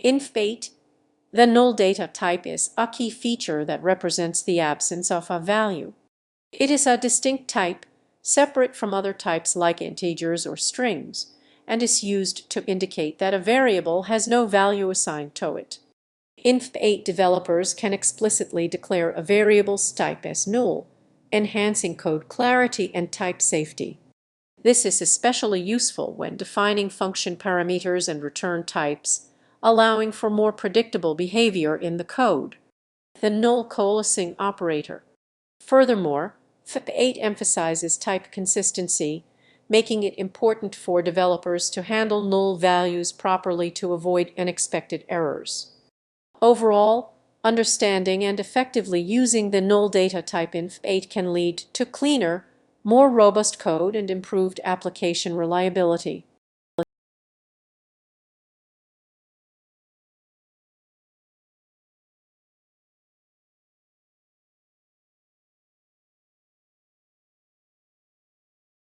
In FP8, the null data type is a key feature that represents the absence of a value. It is a distinct type, separate from other types like integers or strings, and is used to indicate that a variable has no value assigned to it. In FP8, developers can explicitly declare a variable's type as null, enhancing code clarity and type safety. This is especially useful when defining function parameters and return types, allowing for more predictable behavior in the code. The null coalescing operator. Furthermore, FP8 emphasizes type consistency, making it important for developers to handle null values properly to avoid unexpected errors. Overall, understanding and effectively using the null data type in FP8 can lead to cleaner, more robust code and improved application reliability.